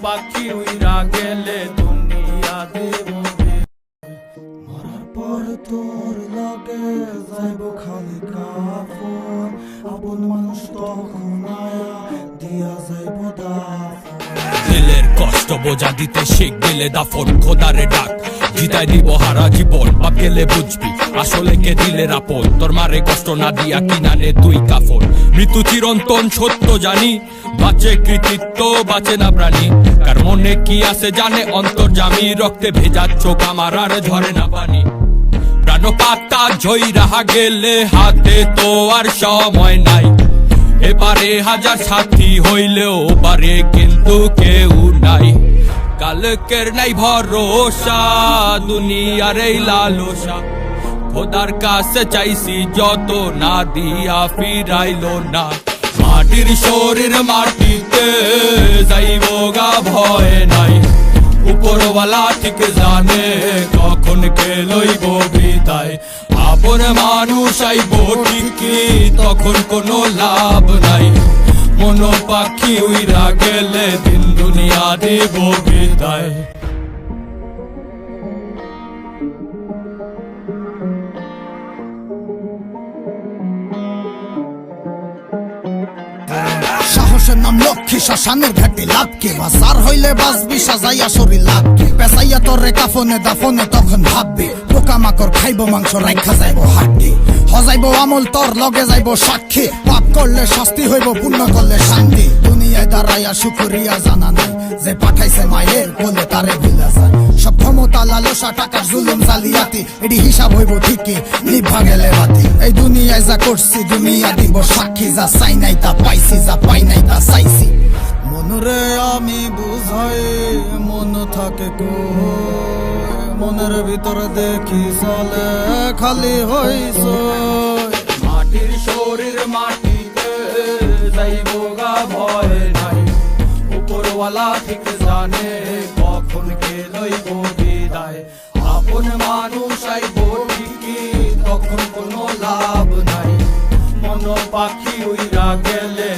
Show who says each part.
Speaker 1: পাখি উইরা গেলে দুনিয়া দেব
Speaker 2: মরার পর তোর লাগে যাইব খালি কাফন আপন মানুষ তখন আয়া দিয়া যাইব দাফন
Speaker 3: দিলের কষ্ট বোঝা দিতে শিখ দিলে দাফন খোদারে ডাক জিতাই দিব হারা জীবন বাপ গেলে বুঝবি আসলে কে দিলের আপন তোর মারে কষ্ট না দিয়া কিনানে তুই কাফন মৃত্যু চিরন্তন সত্য জানি বাঁচে কৃতিত্ব বাঁচে না প্রাণী কার মনে কি আছে জানে অন্তর্যামী রক্তে ভেজা চোখ আমার আর ঝরে না পানি প্রাণ পাতা জয় রাহা গেলে হাতে তো আর সময় নাই এবারে হাজার সাথী হইলেও পারে কিন্তু কেউ নাই কালকের নাই ভরসা দুনিয়ার এই লালসা খোদার কাছে চাইছি যত না দিয়া ফিরাইলো না মাটির শরীর মাটিতে যাইব গা ভয় নাই উপরওয়ালা ঠিক জানে কখন কে লইব বিদায় আপন মানুষ আইব ঠিকই তখন কোনো লাভ নাই মন পাখি উইরা গেলে দিন দুনিয়া দেব বিদায়
Speaker 2: সাহসের নাম লক্ষ্মী শ্মশানের ঘাটে লাভকে বাসার হইলে বাঁচবি সাজাইয়া শরীর লাভকে পেঁচাইয়া তোরে কাফনে দাফনে তখন ভাববি পোকামাকড় খাইব মাংস রাইখা যাইব হাড্ডি হজাইব আমল তোর লগে যাইব সাক্ষী পাপ করলে শাস্তি হইব পুণ্য করলে শান্তি দুনিয়ায় দাঁড়াইয়া শুকরিয়া জানা নাই যে পাঠাইছে মায়ের বলে তারে ভুলা যায় সব ক্ষমতা লালসা টাকার জুলুম জালিয়াতি এটি হিসাব হইব ঠিকই নিভা গেলে বাতি এই দুনিয়ায় যা করছি দুনিয়া দিব সাক্ষী যা চাই নাই তা পাইছি যা পাই নাই তা চাইছি মনরে আমি বুঝাই মন থাকে মনের ভিতরে দেখি চলে খালি হইছ
Speaker 1: মাটির শরীর মাটিতে যাইব গা ভয় নাই উপরওয়ালা ঠিক জানে কখন কে লইব বিদায় আপন মানুষ আইব ঠিকই তখন কোনো লাভ নাই মন পাখি উইরা গেলে